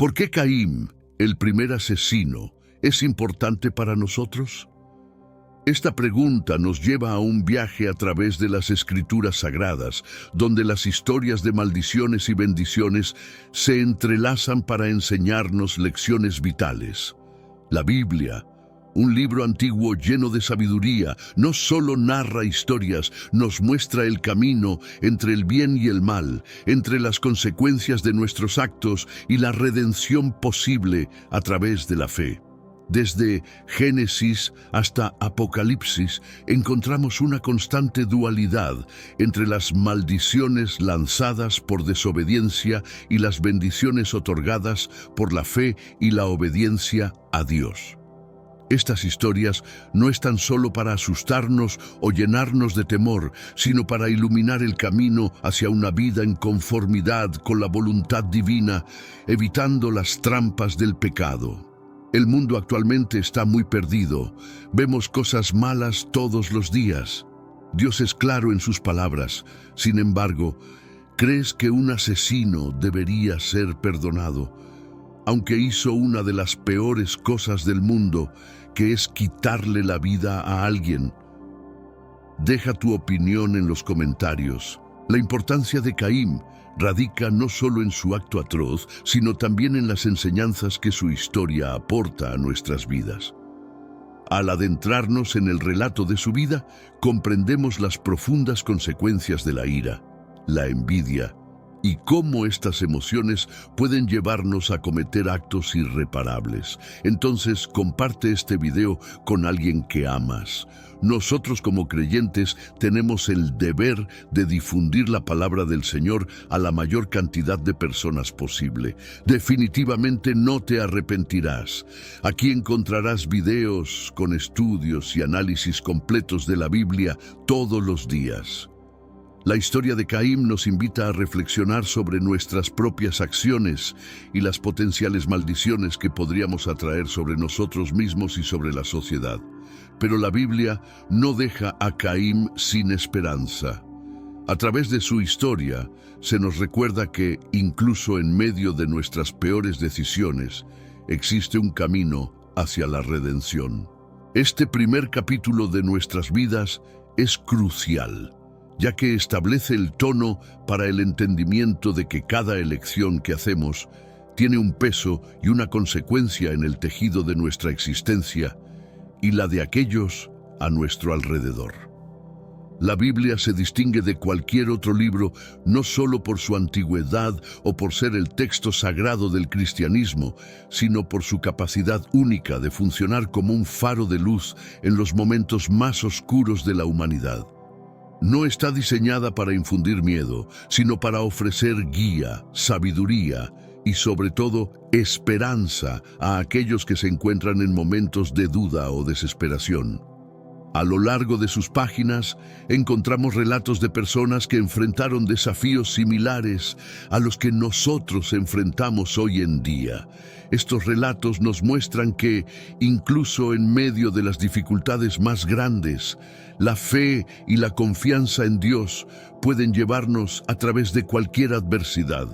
¿Por qué Caín, el primer asesino, es importante para nosotros? Esta pregunta nos lleva a un viaje a través de las Escrituras Sagradas, donde las historias de maldiciones y bendiciones se entrelazan para enseñarnos lecciones vitales. La Biblia, un libro antiguo lleno de sabiduría, no solo narra historias, nos muestra el camino entre el bien y el mal, entre las consecuencias de nuestros actos y la redención posible a través de la fe. Desde Génesis hasta Apocalipsis encontramos una constante dualidad entre las maldiciones lanzadas por desobediencia y las bendiciones otorgadas por la fe y la obediencia a Dios. Estas historias no están solo para asustarnos o llenarnos de temor, sino para iluminar el camino hacia una vida en conformidad con la voluntad divina, evitando las trampas del pecado. El mundo actualmente está muy perdido. Vemos cosas malas todos los días. Dios es claro en sus palabras. Sin embargo, ¿crees que un asesino debería ser perdonado, aunque hizo una de las peores cosas del mundo, que es quitarle la vida a alguien? Deja tu opinión en los comentarios. La importancia de Caín radica no solo en su acto atroz, sino también en las enseñanzas que su historia aporta a nuestras vidas. Al adentrarnos en el relato de su vida, comprendemos las profundas consecuencias de la ira, la envidia, y cómo estas emociones pueden llevarnos a cometer actos irreparables. Entonces, comparte este video con alguien que amas. Nosotros como creyentes tenemos el deber de difundir la palabra del Señor a la mayor cantidad de personas posible. Definitivamente no te arrepentirás. Aquí encontrarás videos con estudios y análisis completos de la Biblia todos los días. La historia de Caín nos invita a reflexionar sobre nuestras propias acciones y las potenciales maldiciones que podríamos atraer sobre nosotros mismos y sobre la sociedad. Pero la Biblia no deja a Caín sin esperanza. A través de su historia, se nos recuerda que, incluso en medio de nuestras peores decisiones, existe un camino hacia la redención. Este primer capítulo de nuestras vidas es crucial, ya que establece el tono para el entendimiento de que cada elección que hacemos tiene un peso y una consecuencia en el tejido de nuestra existencia y la de aquellos a nuestro alrededor. La Biblia se distingue de cualquier otro libro no solo por su antigüedad o por ser el texto sagrado del cristianismo, sino por su capacidad única de funcionar como un faro de luz en los momentos más oscuros de la humanidad. No está diseñada para infundir miedo, sino para ofrecer guía, sabiduría y, sobre todo, esperanza a aquellos que se encuentran en momentos de duda o desesperación. A lo largo de sus páginas encontramos relatos de personas que enfrentaron desafíos similares a los que nosotros enfrentamos hoy en día. Estos relatos nos muestran que, incluso en medio de las dificultades más grandes, la fe y la confianza en Dios pueden llevarnos a través de cualquier adversidad.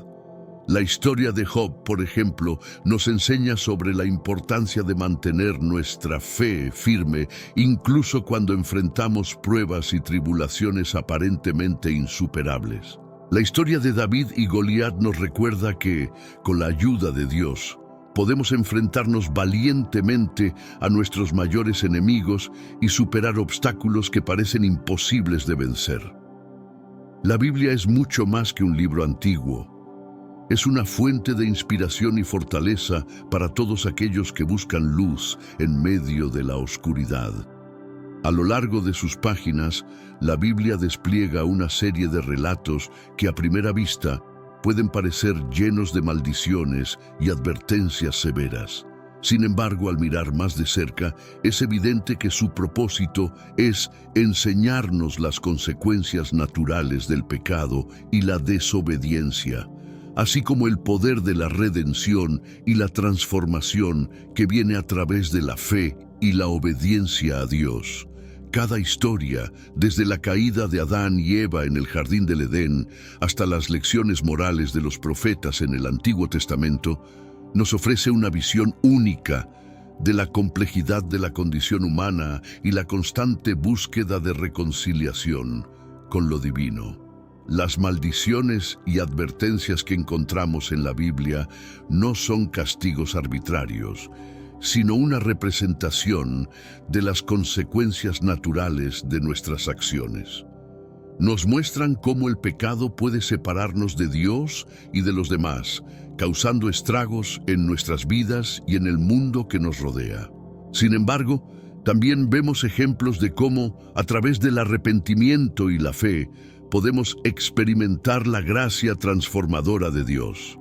La historia de Job, por ejemplo, nos enseña sobre la importancia de mantener nuestra fe firme, incluso cuando enfrentamos pruebas y tribulaciones aparentemente insuperables. La historia de David y Goliat nos recuerda que, con la ayuda de Dios, podemos enfrentarnos valientemente a nuestros mayores enemigos y superar obstáculos que parecen imposibles de vencer. La Biblia es mucho más que un libro antiguo. Es una fuente de inspiración y fortaleza para todos aquellos que buscan luz en medio de la oscuridad. A lo largo de sus páginas, la Biblia despliega una serie de relatos que a primera vista pueden parecer llenos de maldiciones y advertencias severas. Sin embargo, al mirar más de cerca, es evidente que su propósito es enseñarnos las consecuencias naturales del pecado y la desobediencia, así como el poder de la redención y la transformación que viene a través de la fe y la obediencia a Dios. Cada historia, desde la caída de Adán y Eva en el jardín del Edén hasta las lecciones morales de los profetas en el Antiguo Testamento, nos ofrece una visión única de la complejidad de la condición humana y la constante búsqueda de reconciliación con lo divino. Las maldiciones y advertencias que encontramos en la Biblia no son castigos arbitrarios, sino una representación de las consecuencias naturales de nuestras acciones. Nos muestran cómo el pecado puede separarnos de Dios y de los demás, causando estragos en nuestras vidas y en el mundo que nos rodea. Sin embargo, también vemos ejemplos de cómo, a través del arrepentimiento y la fe, podemos experimentar la gracia transformadora de Dios.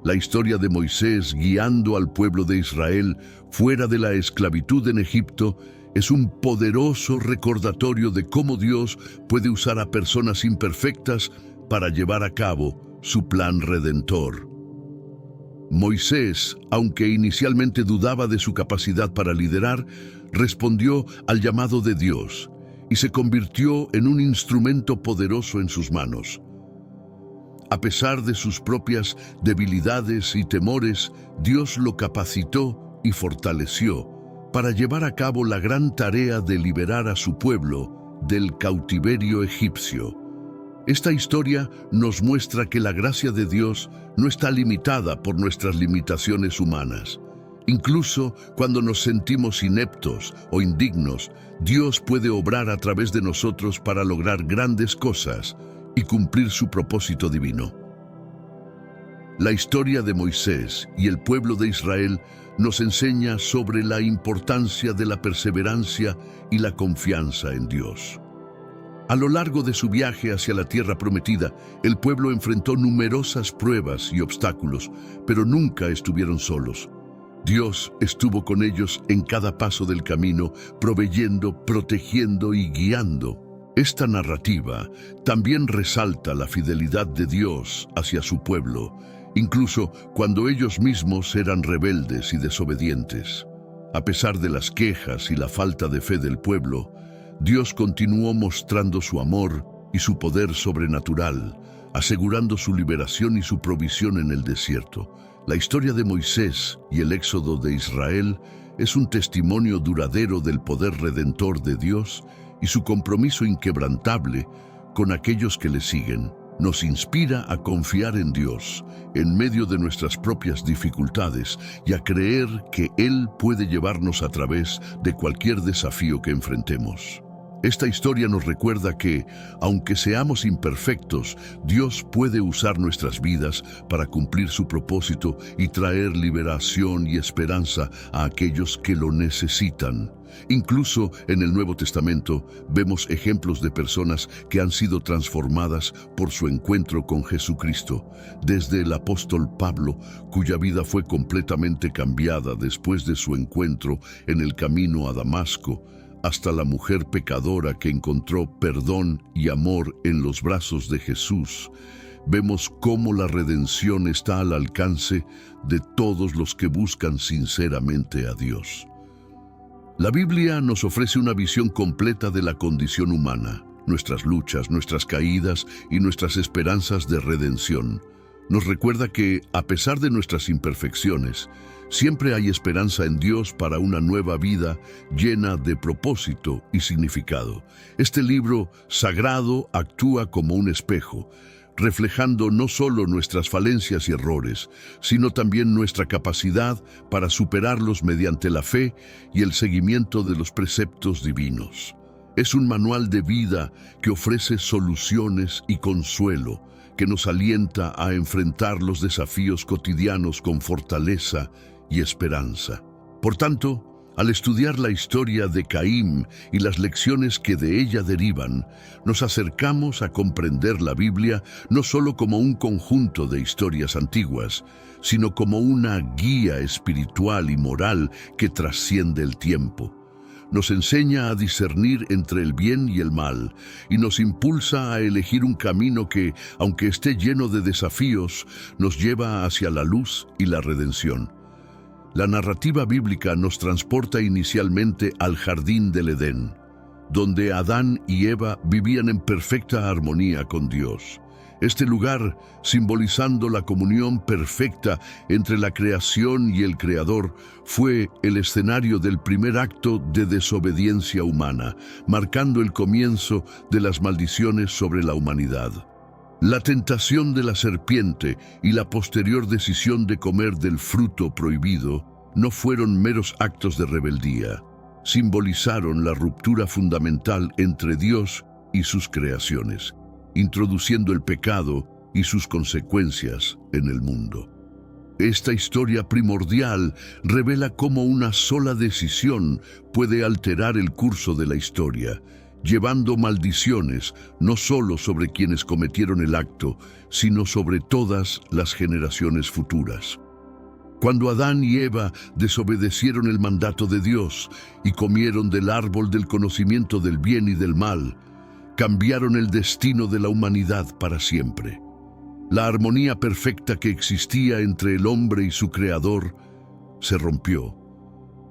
La historia de Moisés guiando al pueblo de Israel fuera de la esclavitud en Egipto es un poderoso recordatorio de cómo Dios puede usar a personas imperfectas para llevar a cabo su plan redentor. Moisés, aunque inicialmente dudaba de su capacidad para liderar, respondió al llamado de Dios y se convirtió en un instrumento poderoso en sus manos. A pesar de sus propias debilidades y temores, Dios lo capacitó y fortaleció para llevar a cabo la gran tarea de liberar a su pueblo del cautiverio egipcio. Esta historia nos muestra que la gracia de Dios no está limitada por nuestras limitaciones humanas. Incluso cuando nos sentimos ineptos o indignos, Dios puede obrar a través de nosotros para lograr grandes cosas y cumplir su propósito divino. La historia de Moisés y el pueblo de Israel nos enseña sobre la importancia de la perseverancia y la confianza en Dios. A lo largo de su viaje hacia la tierra prometida, el pueblo enfrentó numerosas pruebas y obstáculos, pero nunca estuvieron solos. Dios estuvo con ellos en cada paso del camino, proveyendo, protegiendo y guiando. Esta narrativa también resalta la fidelidad de Dios hacia su pueblo, incluso cuando ellos mismos eran rebeldes y desobedientes. A pesar de las quejas y la falta de fe del pueblo, Dios continuó mostrando su amor y su poder sobrenatural, asegurando su liberación y su provisión en el desierto. La historia de Moisés y el éxodo de Israel es un testimonio duradero del poder redentor de Dios y su compromiso inquebrantable con aquellos que le siguen. Nos inspira a confiar en Dios en medio de nuestras propias dificultades y a creer que Él puede llevarnos a través de cualquier desafío que enfrentemos. Esta historia nos recuerda que, aunque seamos imperfectos, Dios puede usar nuestras vidas para cumplir su propósito y traer liberación y esperanza a aquellos que lo necesitan. Incluso en el Nuevo Testamento vemos ejemplos de personas que han sido transformadas por su encuentro con Jesucristo, desde el apóstol Pablo, cuya vida fue completamente cambiada después de su encuentro en el camino a Damasco, hasta la mujer pecadora que encontró perdón y amor en los brazos de Jesús. Vemos cómo la redención está al alcance de todos los que buscan sinceramente a Dios. La Biblia nos ofrece una visión completa de la condición humana, nuestras luchas, nuestras caídas y nuestras esperanzas de redención. Nos recuerda que, a pesar de nuestras imperfecciones, siempre hay esperanza en Dios para una nueva vida llena de propósito y significado. Este libro sagrado actúa como un espejo, reflejando no solo nuestras falencias y errores, sino también nuestra capacidad para superarlos mediante la fe y el seguimiento de los preceptos divinos. Es un manual de vida que ofrece soluciones y consuelo, que nos alienta a enfrentar los desafíos cotidianos con fortaleza y esperanza. Por tanto, al estudiar la historia de Caín y las lecciones que de ella derivan, nos acercamos a comprender la Biblia no solo como un conjunto de historias antiguas, sino como una guía espiritual y moral que trasciende el tiempo. Nos enseña a discernir entre el bien y el mal y nos impulsa a elegir un camino que, aunque esté lleno de desafíos, nos lleva hacia la luz y la redención. La narrativa bíblica nos transporta inicialmente al jardín del Edén, donde Adán y Eva vivían en perfecta armonía con Dios. Este lugar, simbolizando la comunión perfecta entre la creación y el Creador, fue el escenario del primer acto de desobediencia humana, marcando el comienzo de las maldiciones sobre la humanidad. La tentación de la serpiente y la posterior decisión de comer del fruto prohibido no fueron meros actos de rebeldía. Simbolizaron la ruptura fundamental entre Dios y sus creaciones, introduciendo el pecado y sus consecuencias en el mundo. Esta historia primordial revela cómo una sola decisión puede alterar el curso de la historia, llevando maldiciones no solo sobre quienes cometieron el acto, sino sobre todas las generaciones futuras. Cuando Adán y Eva desobedecieron el mandato de Dios y comieron del árbol del conocimiento del bien y del mal, cambiaron el destino de la humanidad para siempre. La armonía perfecta que existía entre el hombre y su Creador se rompió,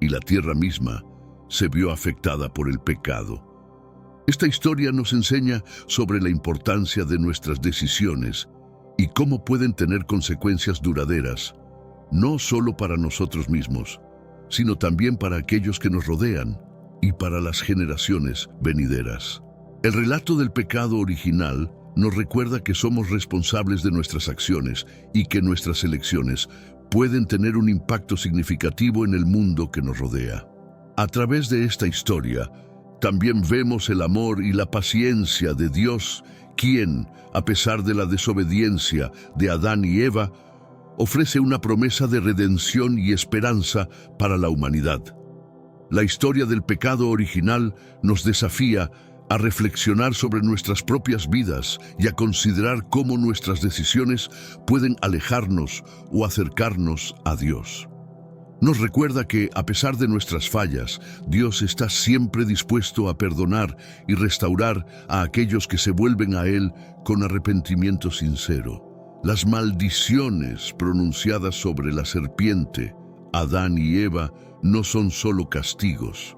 y la tierra misma se vio afectada por el pecado. Esta historia nos enseña sobre la importancia de nuestras decisiones y cómo pueden tener consecuencias duraderas, no solo para nosotros mismos, sino también para aquellos que nos rodean y para las generaciones venideras. El relato del pecado original nos recuerda que somos responsables de nuestras acciones y que nuestras elecciones pueden tener un impacto significativo en el mundo que nos rodea. A través de esta historia, también vemos el amor y la paciencia de Dios, quien, a pesar de la desobediencia de Adán y Eva, ofrece una promesa de redención y esperanza para la humanidad. La historia del pecado original nos desafía a reflexionar sobre nuestras propias vidas y a considerar cómo nuestras decisiones pueden alejarnos o acercarnos a Dios. Nos recuerda que, a pesar de nuestras fallas, Dios está siempre dispuesto a perdonar y restaurar a aquellos que se vuelven a Él con arrepentimiento sincero. Las maldiciones pronunciadas sobre la serpiente, Adán y Eva, no son solo castigos.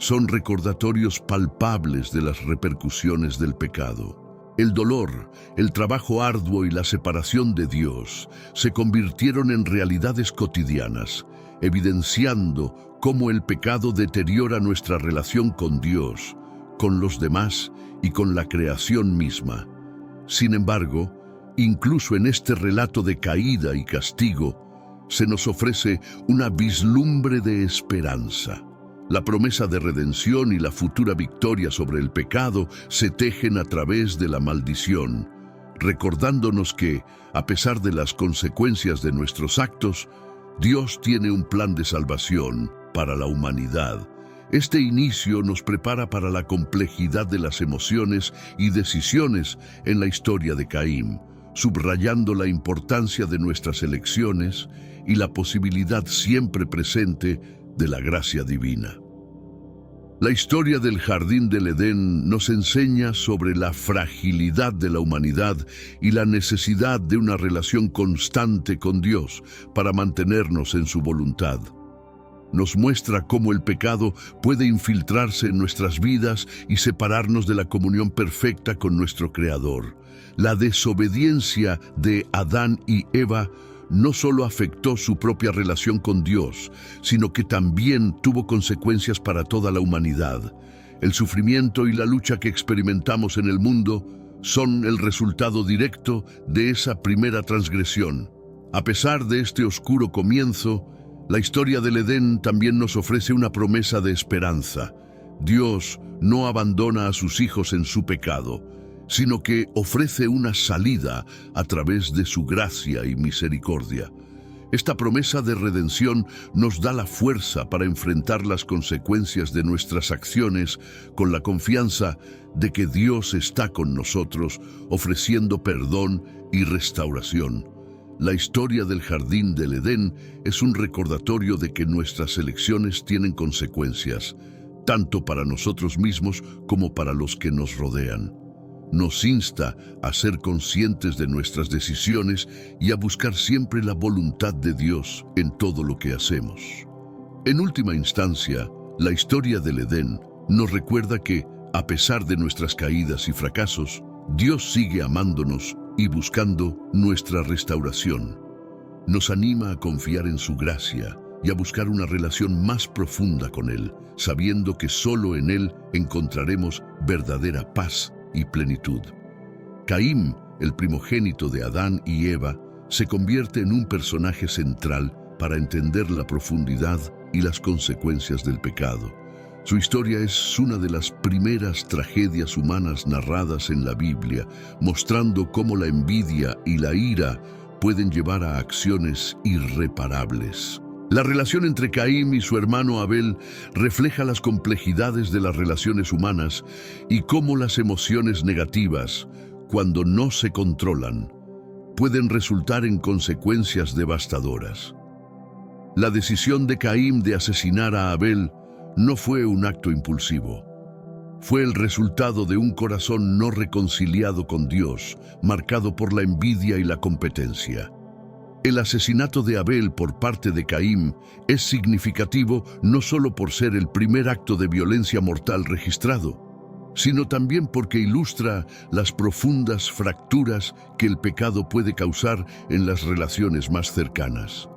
Son recordatorios palpables de las repercusiones del pecado. El dolor, el trabajo arduo y la separación de Dios se convirtieron en realidades cotidianas, evidenciando cómo el pecado deteriora nuestra relación con Dios, con los demás y con la creación misma. Sin embargo, incluso en este relato de caída y castigo, se nos ofrece una vislumbre de esperanza. La promesa de redención y la futura victoria sobre el pecado se tejen a través de la maldición, recordándonos que, a pesar de las consecuencias de nuestros actos, Dios tiene un plan de salvación para la humanidad. Este inicio nos prepara para la complejidad de las emociones y decisiones en la historia de Caín, subrayando la importancia de nuestras elecciones y la posibilidad siempre presente de la gracia divina. La historia del Jardín del Edén nos enseña sobre la fragilidad de la humanidad y la necesidad de una relación constante con Dios para mantenernos en su voluntad. Nos muestra cómo el pecado puede infiltrarse en nuestras vidas y separarnos de la comunión perfecta con nuestro Creador. La desobediencia de Adán y Eva no solo afectó su propia relación con Dios, sino que también tuvo consecuencias para toda la humanidad. El sufrimiento y la lucha que experimentamos en el mundo son el resultado directo de esa primera transgresión. A pesar de este oscuro comienzo, la historia del Edén también nos ofrece una promesa de esperanza. Dios no abandona a sus hijos en su pecado, sino que ofrece una salida a través de su gracia y misericordia. Esta promesa de redención nos da la fuerza para enfrentar las consecuencias de nuestras acciones con la confianza de que Dios está con nosotros, ofreciendo perdón y restauración. La historia del Jardín del Edén es un recordatorio de que nuestras elecciones tienen consecuencias, tanto para nosotros mismos como para los que nos rodean. Nos insta a ser conscientes de nuestras decisiones y a buscar siempre la voluntad de Dios en todo lo que hacemos. En última instancia, la historia del Edén nos recuerda que, a pesar de nuestras caídas y fracasos, Dios sigue amándonos y buscando nuestra restauración. Nos anima a confiar en su gracia y a buscar una relación más profunda con Él, sabiendo que solo en Él encontraremos verdadera paz y plenitud. Caín, el primogénito de Adán y Eva, se convierte en un personaje central para entender la profundidad y las consecuencias del pecado. Su historia es una de las primeras tragedias humanas narradas en la Biblia, mostrando cómo la envidia y la ira pueden llevar a acciones irreparables. La relación entre Caín y su hermano Abel refleja las complejidades de las relaciones humanas y cómo las emociones negativas, cuando no se controlan, pueden resultar en consecuencias devastadoras. La decisión de Caín de asesinar a Abel no fue un acto impulsivo. Fue el resultado de un corazón no reconciliado con Dios, marcado por la envidia y la competencia. El asesinato de Abel por parte de Caín es significativo no solo por ser el primer acto de violencia mortal registrado, sino también porque ilustra las profundas fracturas que el pecado puede causar en las relaciones más cercanas.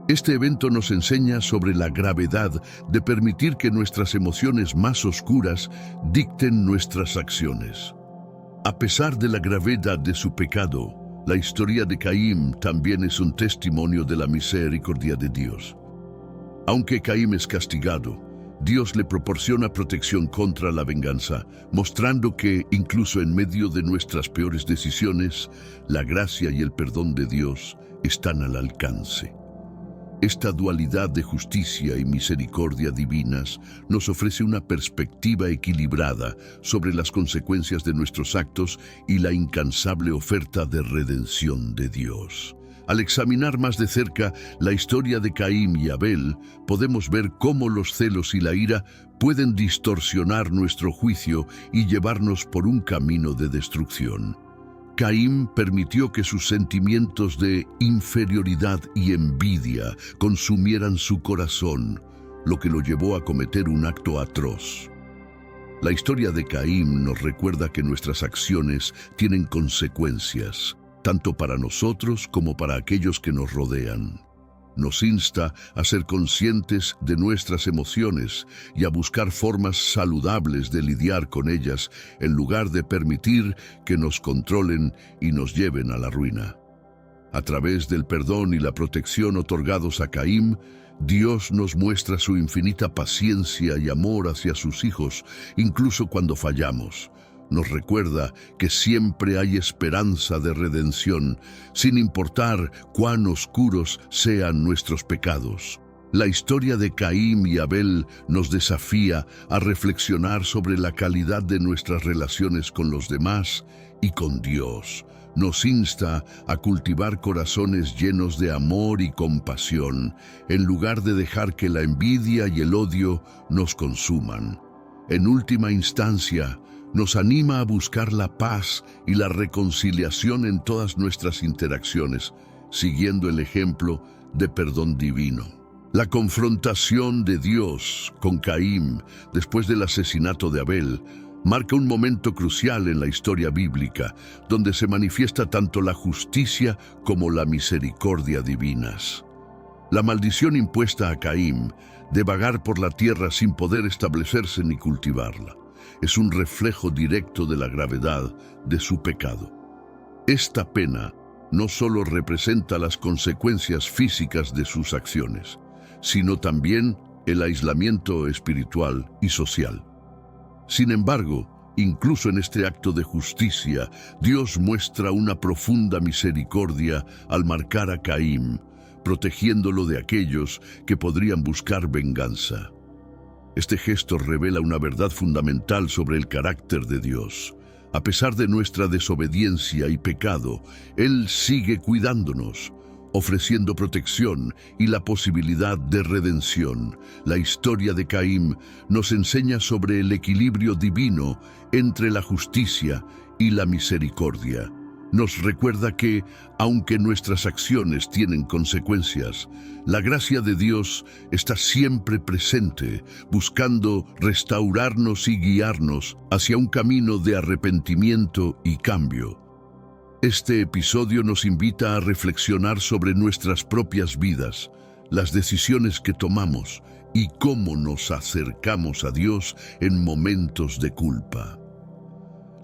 Este evento nos enseña sobre la gravedad de permitir que nuestras emociones más oscuras dicten nuestras acciones. A pesar de la gravedad de su pecado, la historia de Caín también es un testimonio de la misericordia de Dios. Aunque Caín es castigado, Dios le proporciona protección contra la venganza, mostrando que, incluso en medio de nuestras peores decisiones, la gracia y el perdón de Dios están al alcance. Esta dualidad de justicia y misericordia divinas nos ofrece una perspectiva equilibrada sobre las consecuencias de nuestros actos y la incansable oferta de redención de Dios. Al examinar más de cerca la historia de Caín y Abel, podemos ver cómo los celos y la ira pueden distorsionar nuestro juicio y llevarnos por un camino de destrucción. Caín permitió que sus sentimientos de inferioridad y envidia consumieran su corazón, lo que lo llevó a cometer un acto atroz. La historia de Caín nos recuerda que nuestras acciones tienen consecuencias, tanto para nosotros como para aquellos que nos rodean. Nos insta a ser conscientes de nuestras emociones y a buscar formas saludables de lidiar con ellas en lugar de permitir que nos controlen y nos lleven a la ruina. A través del perdón y la protección otorgados a Caín, Dios nos muestra su infinita paciencia y amor hacia sus hijos, incluso cuando fallamos. Nos recuerda que siempre hay esperanza de redención, sin importar cuán oscuros sean nuestros pecados. La historia de Caín y Abel nos desafía a reflexionar sobre la calidad de nuestras relaciones con los demás y con Dios. Nos insta a cultivar corazones llenos de amor y compasión, en lugar de dejar que la envidia y el odio nos consuman. En última instancia, nos anima a buscar la paz y la reconciliación en todas nuestras interacciones, siguiendo el ejemplo de perdón divino. La confrontación de Dios con Caín después del asesinato de Abel marca un momento crucial en la historia bíblica, donde se manifiesta tanto la justicia como la misericordia divinas. La maldición impuesta a Caín de vagar por la tierra sin poder establecerse ni cultivarla es un reflejo directo de la gravedad de su pecado. Esta pena no solo representa las consecuencias físicas de sus acciones, sino también el aislamiento espiritual y social. Sin embargo, incluso en este acto de justicia, Dios muestra una profunda misericordia al marcar a Caín, protegiéndolo de aquellos que podrían buscar venganza. Este gesto revela una verdad fundamental sobre el carácter de Dios. A pesar de nuestra desobediencia y pecado, Él sigue cuidándonos, ofreciendo protección y la posibilidad de redención. La historia de Caín nos enseña sobre el equilibrio divino entre la justicia y la misericordia. Nos recuerda que, aunque nuestras acciones tienen consecuencias, la gracia de Dios está siempre presente, buscando restaurarnos y guiarnos hacia un camino de arrepentimiento y cambio. Este episodio nos invita a reflexionar sobre nuestras propias vidas, las decisiones que tomamos y cómo nos acercamos a Dios en momentos de culpa.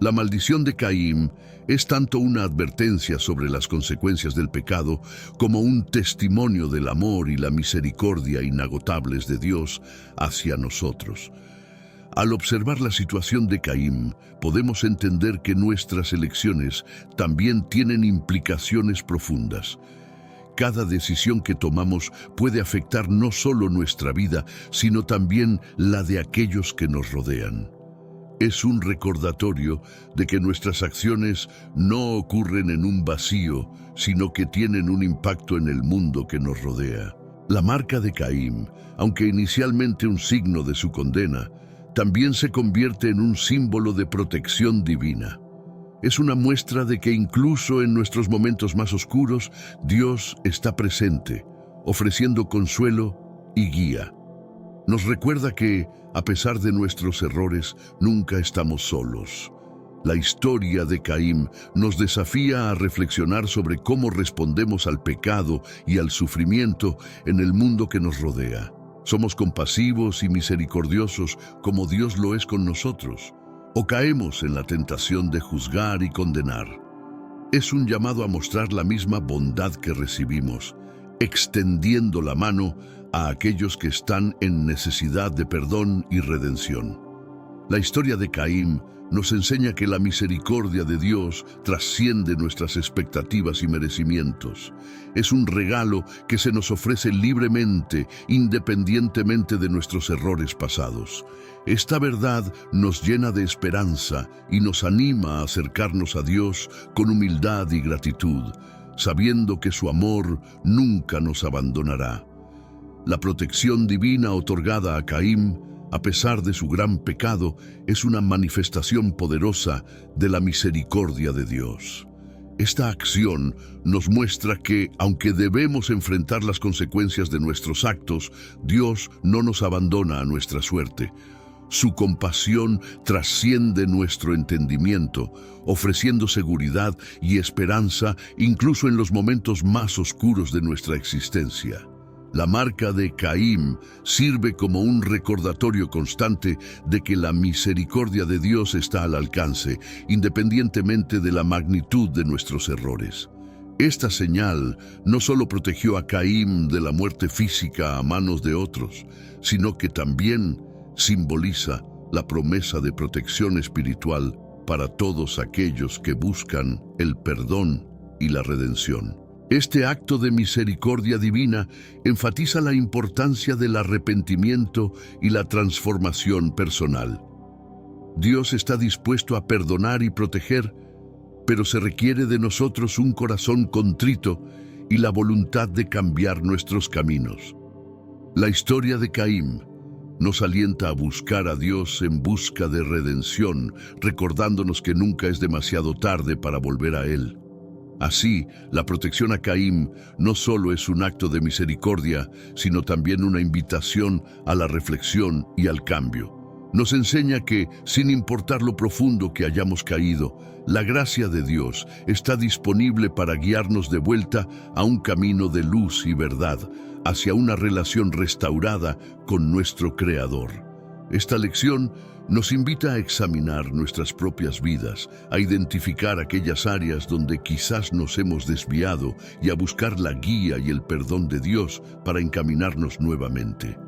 La maldición de Caín es tanto una advertencia sobre las consecuencias del pecado como un testimonio del amor y la misericordia inagotables de Dios hacia nosotros. Al observar la situación de Caín, podemos entender que nuestras elecciones también tienen implicaciones profundas. Cada decisión que tomamos puede afectar no solo nuestra vida, sino también la de aquellos que nos rodean. Es un recordatorio de que nuestras acciones no ocurren en un vacío, sino que tienen un impacto en el mundo que nos rodea. La marca de Caín, aunque inicialmente un signo de su condena, también se convierte en un símbolo de protección divina. Es una muestra de que incluso en nuestros momentos más oscuros, Dios está presente, ofreciendo consuelo y guía. Nos recuerda que, a pesar de nuestros errores, nunca estamos solos. La historia de Caín nos desafía a reflexionar sobre cómo respondemos al pecado y al sufrimiento en el mundo que nos rodea. ¿Somos compasivos y misericordiosos como Dios lo es con nosotros? ¿O caemos en la tentación de juzgar y condenar? Es un llamado a mostrar la misma bondad que recibimos, extendiendo la mano a aquellos que están en necesidad de perdón y redención. La historia de Caín nos enseña que la misericordia de Dios trasciende nuestras expectativas y merecimientos. Es un regalo que se nos ofrece libremente, independientemente de nuestros errores pasados. Esta verdad nos llena de esperanza y nos anima a acercarnos a Dios con humildad y gratitud, sabiendo que su amor nunca nos abandonará. La protección divina otorgada a Caín, a pesar de su gran pecado, es una manifestación poderosa de la misericordia de Dios. Esta acción nos muestra que, aunque debemos enfrentar las consecuencias de nuestros actos, Dios no nos abandona a nuestra suerte. Su compasión trasciende nuestro entendimiento, ofreciendo seguridad y esperanza incluso en los momentos más oscuros de nuestra existencia. La marca de Caín sirve como un recordatorio constante de que la misericordia de Dios está al alcance, independientemente de la magnitud de nuestros errores. Esta señal no solo protegió a Caín de la muerte física a manos de otros, sino que también simboliza la promesa de protección espiritual para todos aquellos que buscan el perdón y la redención. Este acto de misericordia divina enfatiza la importancia del arrepentimiento y la transformación personal. Dios está dispuesto a perdonar y proteger, pero se requiere de nosotros un corazón contrito y la voluntad de cambiar nuestros caminos. La historia de Caín nos alienta a buscar a Dios en busca de redención, recordándonos que nunca es demasiado tarde para volver a Él. Así, la protección a Caín no solo es un acto de misericordia, sino también una invitación a la reflexión y al cambio. Nos enseña que, sin importar lo profundo que hayamos caído, la gracia de Dios está disponible para guiarnos de vuelta a un camino de luz y verdad, hacia una relación restaurada con nuestro Creador. Esta lección nos invita a examinar nuestras propias vidas, a identificar aquellas áreas donde quizás nos hemos desviado y a buscar la guía y el perdón de Dios para encaminarnos nuevamente.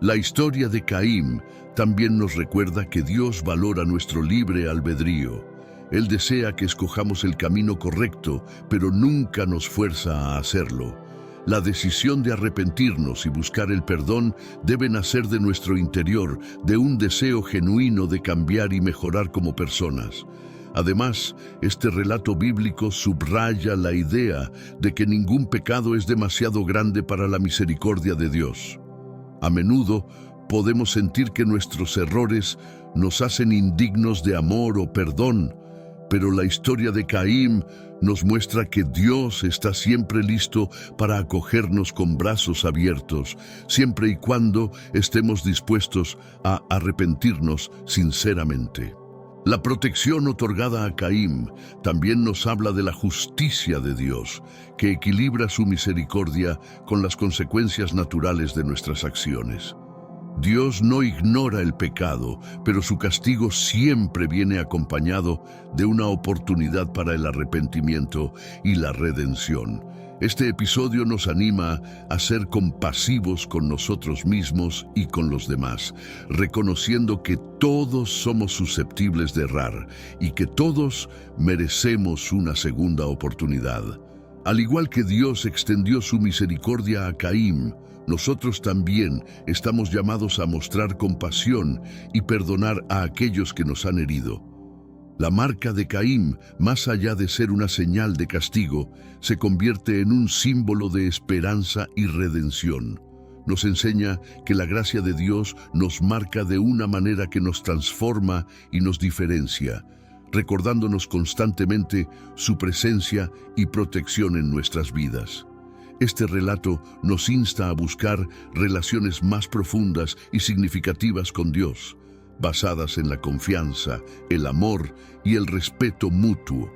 La historia de Caín también nos recuerda que Dios valora nuestro libre albedrío. Él desea que escojamos el camino correcto, pero nunca nos fuerza a hacerlo. La decisión de arrepentirnos y buscar el perdón debe nacer de nuestro interior, de un deseo genuino de cambiar y mejorar como personas. Además, este relato bíblico subraya la idea de que ningún pecado es demasiado grande para la misericordia de Dios. A menudo podemos sentir que nuestros errores nos hacen indignos de amor o perdón, pero la historia de Caín nos muestra que Dios está siempre listo para acogernos con brazos abiertos, siempre y cuando estemos dispuestos a arrepentirnos sinceramente. La protección otorgada a Caín también nos habla de la justicia de Dios, que equilibra su misericordia con las consecuencias naturales de nuestras acciones. Dios no ignora el pecado, pero su castigo siempre viene acompañado de una oportunidad para el arrepentimiento y la redención. Este episodio nos anima a ser compasivos con nosotros mismos y con los demás, reconociendo que todos somos susceptibles de errar y que todos merecemos una segunda oportunidad. Al igual que Dios extendió su misericordia a Caín, nosotros también estamos llamados a mostrar compasión y perdonar a aquellos que nos han herido. La marca de Caín, más allá de ser una señal de castigo, se convierte en un símbolo de esperanza y redención. Nos enseña que la gracia de Dios nos marca de una manera que nos transforma y nos diferencia, recordándonos constantemente su presencia y protección en nuestras vidas. Este relato nos insta a buscar relaciones más profundas y significativas con Dios, basadas en la confianza, el amor y el respeto mutuo.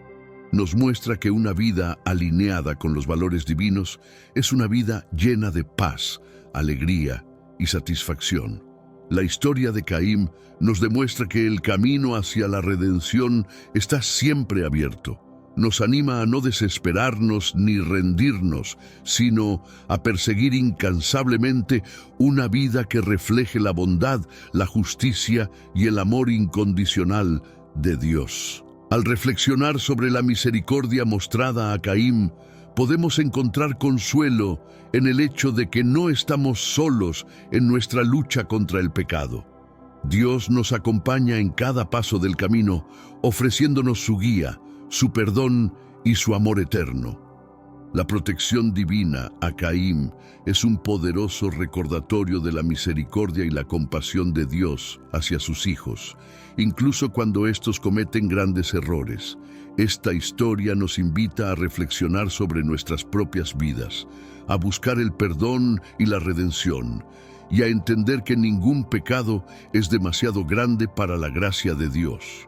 Nos muestra que una vida alineada con los valores divinos es una vida llena de paz, alegría y satisfacción. La historia de Caín nos demuestra que el camino hacia la redención está siempre abierto. Nos anima a no desesperarnos ni rendirnos, sino a perseguir incansablemente una vida que refleje la bondad, la justicia y el amor incondicional de Dios. Al reflexionar sobre la misericordia mostrada a Caín, podemos encontrar consuelo en el hecho de que no estamos solos en nuestra lucha contra el pecado. Dios nos acompaña en cada paso del camino, ofreciéndonos su guía, su perdón y su amor eterno. La protección divina a Caín es un poderoso recordatorio de la misericordia y la compasión de Dios hacia sus hijos, incluso cuando estos cometen grandes errores. Esta historia nos invita a reflexionar sobre nuestras propias vidas, a buscar el perdón y la redención, y a entender que ningún pecado es demasiado grande para la gracia de Dios.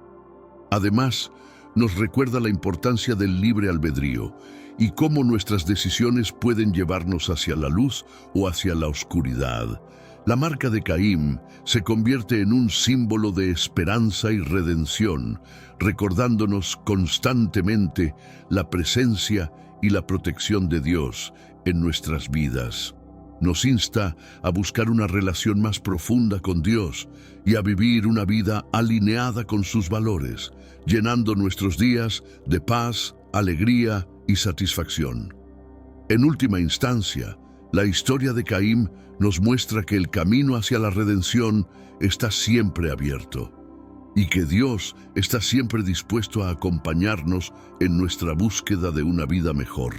Además, nos recuerda la importancia del libre albedrío y cómo nuestras decisiones pueden llevarnos hacia la luz o hacia la oscuridad. La marca de Caín se convierte en un símbolo de esperanza y redención, recordándonos constantemente la presencia y la protección de Dios en nuestras vidas. Nos insta a buscar una relación más profunda con Dios y a vivir una vida alineada con sus valores, llenando nuestros días de paz, alegría y satisfacción. En última instancia, la historia de Caín nos muestra que el camino hacia la redención está siempre abierto y que Dios está siempre dispuesto a acompañarnos en nuestra búsqueda de una vida mejor.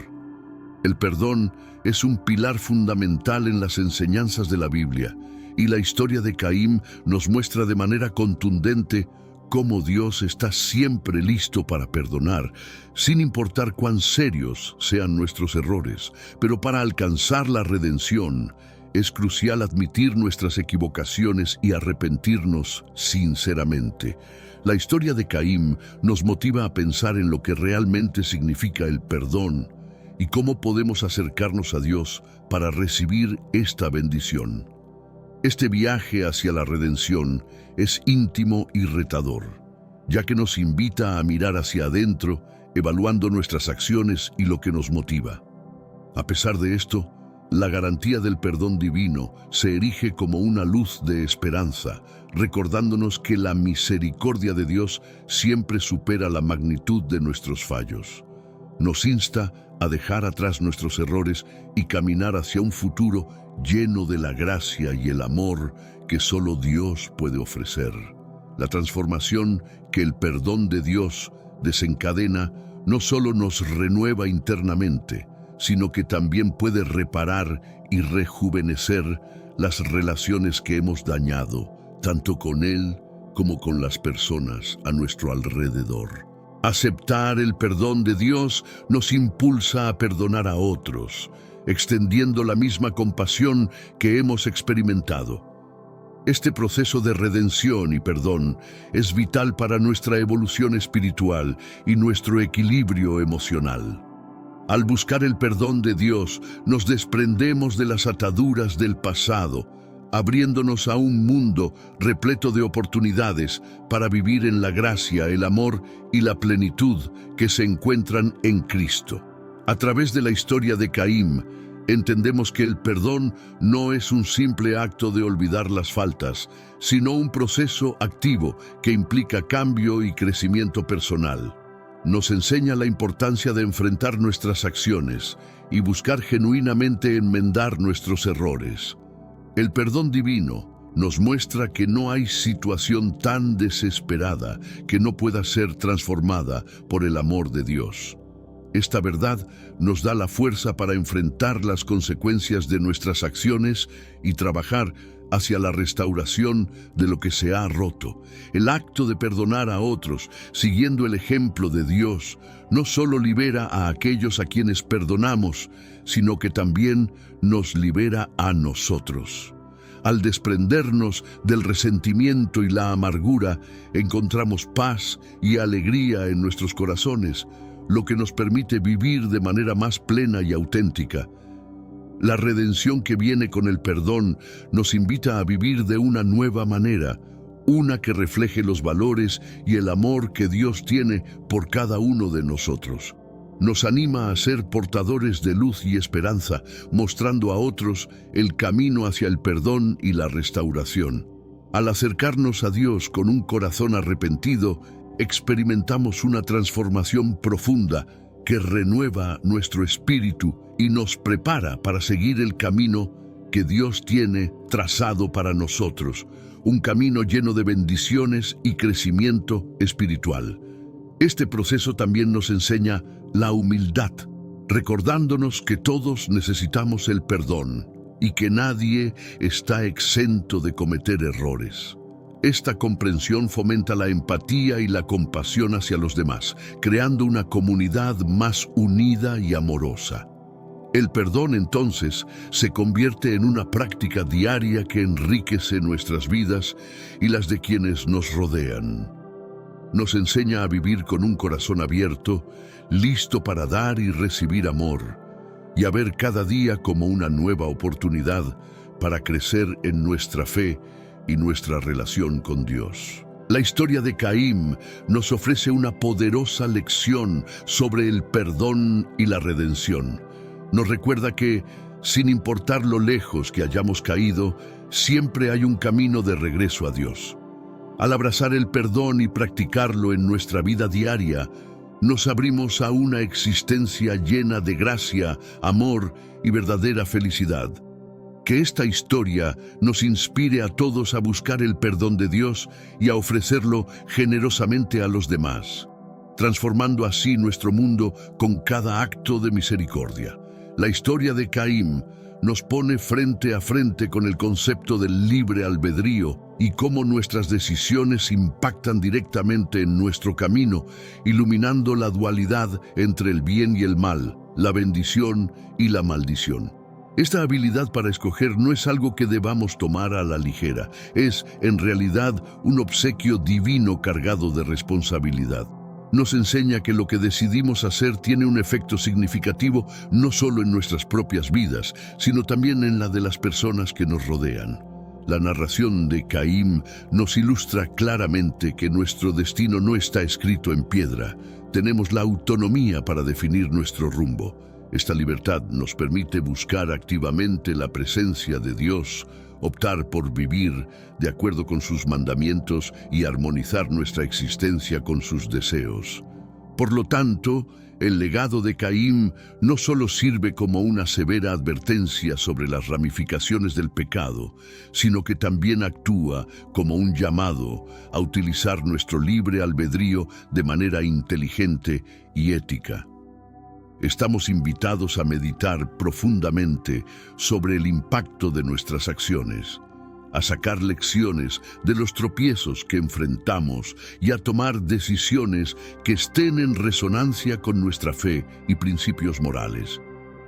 El perdón es un pilar fundamental en las enseñanzas de la Biblia, y la historia de Caín nos muestra de manera contundente cómo Dios está siempre listo para perdonar, sin importar cuán serios sean nuestros errores. Pero para alcanzar la redención, es crucial admitir nuestras equivocaciones y arrepentirnos sinceramente. La historia de Caín nos motiva a pensar en lo que realmente significa el perdón y cómo podemos acercarnos a Dios para recibir esta bendición. Este viaje hacia la redención es íntimo y retador, ya que nos invita a mirar hacia adentro, evaluando nuestras acciones y lo que nos motiva. A pesar de esto, la garantía del perdón divino se erige como una luz de esperanza, recordándonos que la misericordia de Dios siempre supera la magnitud de nuestros fallos. Nos insta a dejar atrás nuestros errores y caminar hacia un futuro lleno de la gracia y el amor que solo Dios puede ofrecer. La transformación que el perdón de Dios desencadena no solo nos renueva internamente, sino que también puede reparar y rejuvenecer las relaciones que hemos dañado, tanto con Él como con las personas a nuestro alrededor. Aceptar el perdón de Dios nos impulsa a perdonar a otros, extendiendo la misma compasión que hemos experimentado. Este proceso de redención y perdón es vital para nuestra evolución espiritual y nuestro equilibrio emocional. Al buscar el perdón de Dios, nos desprendemos de las ataduras del pasado, abriéndonos a un mundo repleto de oportunidades para vivir en la gracia, el amor y la plenitud que se encuentran en Cristo. A través de la historia de Caín, entendemos que el perdón no es un simple acto de olvidar las faltas, sino un proceso activo que implica cambio y crecimiento personal. Nos enseña la importancia de enfrentar nuestras acciones y buscar genuinamente enmendar nuestros errores. El perdón divino nos muestra que no hay situación tan desesperada que no pueda ser transformada por el amor de Dios. Esta verdad nos da la fuerza para enfrentar las consecuencias de nuestras acciones y trabajar hacia la restauración de lo que se ha roto. El acto de perdonar a otros, siguiendo el ejemplo de Dios, no solo libera a aquellos a quienes perdonamos, sino que también nos libera a nosotros. Al desprendernos del resentimiento y la amargura, encontramos paz y alegría en nuestros corazones, lo que nos permite vivir de manera más plena y auténtica. La redención que viene con el perdón nos invita a vivir de una nueva manera, una que refleje los valores y el amor que Dios tiene por cada uno de nosotros. Nos anima a ser portadores de luz y esperanza, mostrando a otros el camino hacia el perdón y la restauración. Al acercarnos a Dios con un corazón arrepentido, experimentamos una transformación profunda que renueva nuestro espíritu y nos prepara para seguir el camino que Dios tiene trazado para nosotros, un camino lleno de bendiciones y crecimiento espiritual. Este proceso también nos enseña la humildad, recordándonos que todos necesitamos el perdón y que nadie está exento de cometer errores. Esta comprensión fomenta la empatía y la compasión hacia los demás, creando una comunidad más unida y amorosa. El perdón, entonces, se convierte en una práctica diaria que enriquece nuestras vidas y las de quienes nos rodean. Nos enseña a vivir con un corazón abierto, listo para dar y recibir amor, y a ver cada día como una nueva oportunidad para crecer en nuestra fe y nuestra relación con Dios. La historia de Caín nos ofrece una poderosa lección sobre el perdón y la redención. Nos recuerda que, sin importar lo lejos que hayamos caído, siempre hay un camino de regreso a Dios. Al abrazar el perdón y practicarlo en nuestra vida diaria, nos abrimos a una existencia llena de gracia, amor y verdadera felicidad. Que esta historia nos inspire a todos a buscar el perdón de Dios y a ofrecerlo generosamente a los demás, transformando así nuestro mundo con cada acto de misericordia. La historia de Caín nos pone frente a frente con el concepto del libre albedrío y cómo nuestras decisiones impactan directamente en nuestro camino, iluminando la dualidad entre el bien y el mal, la bendición y la maldición. Esta habilidad para escoger no es algo que debamos tomar a la ligera, es, en realidad, un obsequio divino cargado de responsabilidad. Nos enseña que lo que decidimos hacer tiene un efecto significativo no solo en nuestras propias vidas, sino también en la de las personas que nos rodean. La narración de Caín nos ilustra claramente que nuestro destino no está escrito en piedra. Tenemos la autonomía para definir nuestro rumbo. Esta libertad nos permite buscar activamente la presencia de Dios, optar por vivir de acuerdo con sus mandamientos y armonizar nuestra existencia con sus deseos. Por lo tanto, el legado de Caín no solo sirve como una severa advertencia sobre las ramificaciones del pecado, sino que también actúa como un llamado a utilizar nuestro libre albedrío de manera inteligente y ética. Estamos invitados a meditar profundamente sobre el impacto de nuestras acciones, a sacar lecciones de los tropiezos que enfrentamos y a tomar decisiones que estén en resonancia con nuestra fe y principios morales.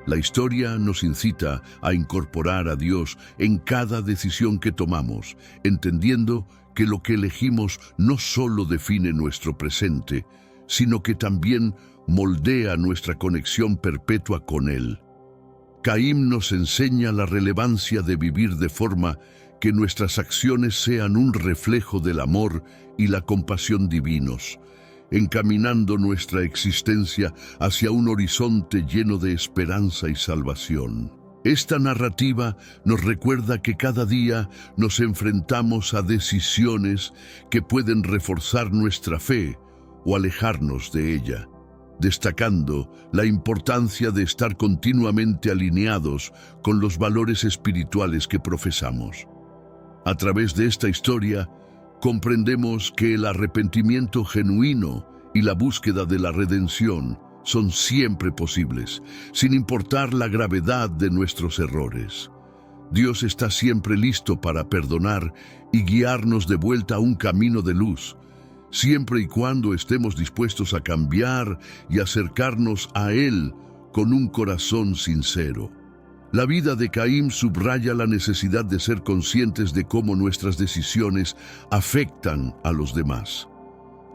La historia nos incita a incorporar a Dios en cada decisión que tomamos, entendiendo que lo que elegimos no solo define nuestro presente, sino que también moldea nuestra conexión perpetua con Él. Caín nos enseña la relevancia de vivir de forma que nuestras acciones sean un reflejo del amor y la compasión divinos, encaminando nuestra existencia hacia un horizonte lleno de esperanza y salvación. Esta narrativa nos recuerda que cada día nos enfrentamos a decisiones que pueden reforzar nuestra fe o alejarnos de ella, destacando la importancia de estar continuamente alineados con los valores espirituales que profesamos. A través de esta historia, comprendemos que el arrepentimiento genuino y la búsqueda de la redención son siempre posibles, sin importar la gravedad de nuestros errores. Dios está siempre listo para perdonar y guiarnos de vuelta a un camino de luz, siempre y cuando estemos dispuestos a cambiar y acercarnos a Él con un corazón sincero. La vida de Caín subraya la necesidad de ser conscientes de cómo nuestras decisiones afectan a los demás.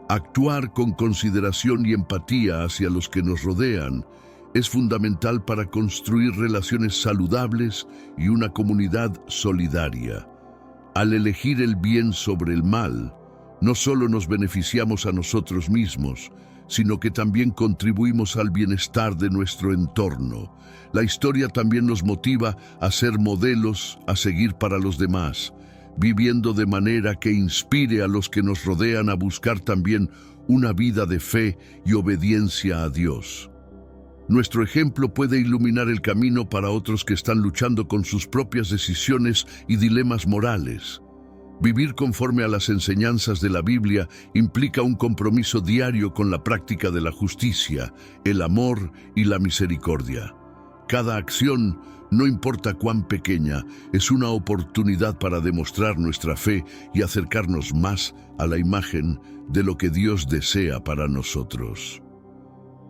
Actuar con consideración y empatía hacia los que nos rodean es fundamental para construir relaciones saludables y una comunidad solidaria. Al elegir el bien sobre el mal, no solo nos beneficiamos a nosotros mismos, sino que también contribuimos al bienestar de nuestro entorno. La historia también nos motiva a ser modelos a seguir para los demás, viviendo de manera que inspire a los que nos rodean a buscar también una vida de fe y obediencia a Dios. Nuestro ejemplo puede iluminar el camino para otros que están luchando con sus propias decisiones y dilemas morales. Vivir conforme a las enseñanzas de la Biblia implica un compromiso diario con la práctica de la justicia, el amor y la misericordia. Cada acción, no importa cuán pequeña, es una oportunidad para demostrar nuestra fe y acercarnos más a la imagen de lo que Dios desea para nosotros.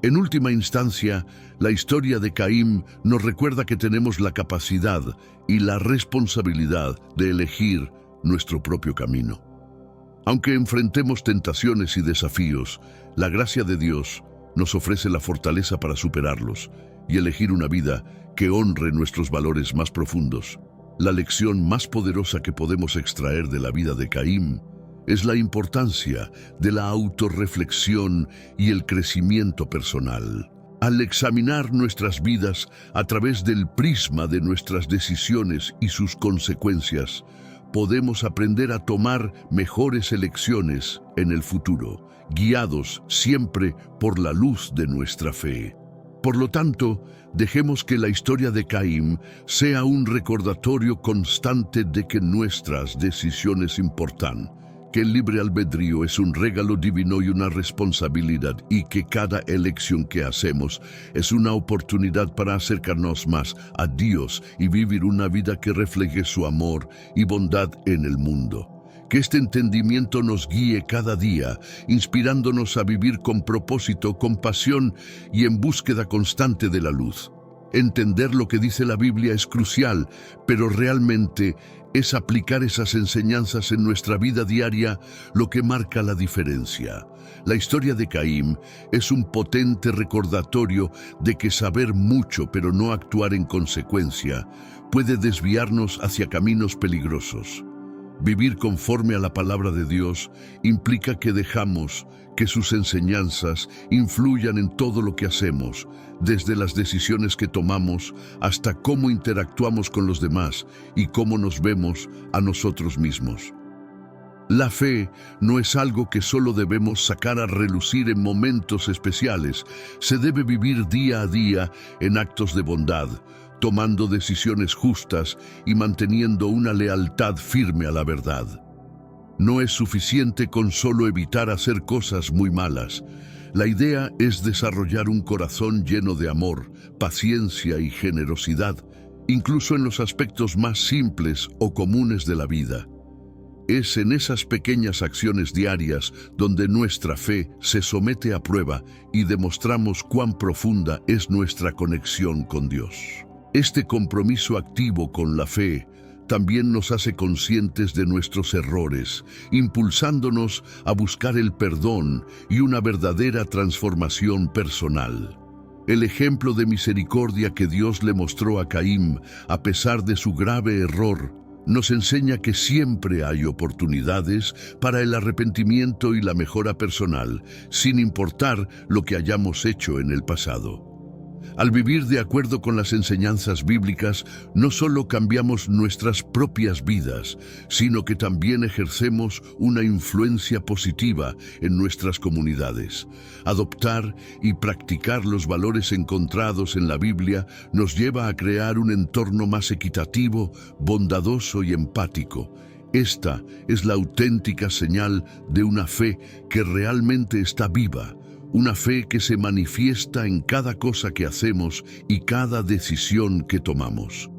En última instancia, la historia de Caín nos recuerda que tenemos la capacidad y la responsabilidad de elegir nuestro propio camino. Aunque enfrentemos tentaciones y desafíos, la gracia de Dios nos ofrece la fortaleza para superarlos y elegir una vida que honre nuestros valores más profundos. La lección más poderosa que podemos extraer de la vida de Caín es la importancia de la autorreflexión y el crecimiento personal. Al examinar nuestras vidas a través del prisma de nuestras decisiones y sus consecuencias, podemos aprender a tomar mejores elecciones en el futuro, guiados siempre por la luz de nuestra fe. Por lo tanto, dejemos que la historia de Caín sea un recordatorio constante de que nuestras decisiones importan, que el libre albedrío es un regalo divino y una responsabilidad, y que cada elección que hacemos es una oportunidad para acercarnos más a Dios y vivir una vida que refleje su amor y bondad en el mundo. Que este entendimiento nos guíe cada día, inspirándonos a vivir con propósito, con pasión y en búsqueda constante de la luz. Entender lo que dice la Biblia es crucial, pero realmente es aplicar esas enseñanzas en nuestra vida diaria lo que marca la diferencia. La historia de Caín es un potente recordatorio de que saber mucho pero no actuar en consecuencia puede desviarnos hacia caminos peligrosos. Vivir conforme a la palabra de Dios implica que dejamos que sus enseñanzas influyan en todo lo que hacemos, desde las decisiones que tomamos hasta cómo interactuamos con los demás y cómo nos vemos a nosotros mismos. La fe no es algo que solo debemos sacar a relucir en momentos especiales. Se debe vivir día a día en actos de bondad, tomando decisiones justas y manteniendo una lealtad firme a la verdad. No es suficiente con solo evitar hacer cosas muy malas. La idea es desarrollar un corazón lleno de amor, paciencia y generosidad, incluso en los aspectos más simples o comunes de la vida. Es en esas pequeñas acciones diarias donde nuestra fe se somete a prueba y demostramos cuán profunda es nuestra conexión con Dios. Este compromiso activo con la fe también nos hace conscientes de nuestros errores, impulsándonos a buscar el perdón y una verdadera transformación personal. El ejemplo de misericordia que Dios le mostró a Caín, a pesar de su grave error, nos enseña que siempre hay oportunidades para el arrepentimiento y la mejora personal, sin importar lo que hayamos hecho en el pasado. Al vivir de acuerdo con las enseñanzas bíblicas, no solo cambiamos nuestras propias vidas, sino que también ejercemos una influencia positiva en nuestras comunidades. Adoptar y practicar los valores encontrados en la Biblia nos lleva a crear un entorno más equitativo, bondadoso y empático. Esta es la auténtica señal de una fe que realmente está viva. Una fe que se manifiesta en cada cosa que hacemos y cada decisión que tomamos.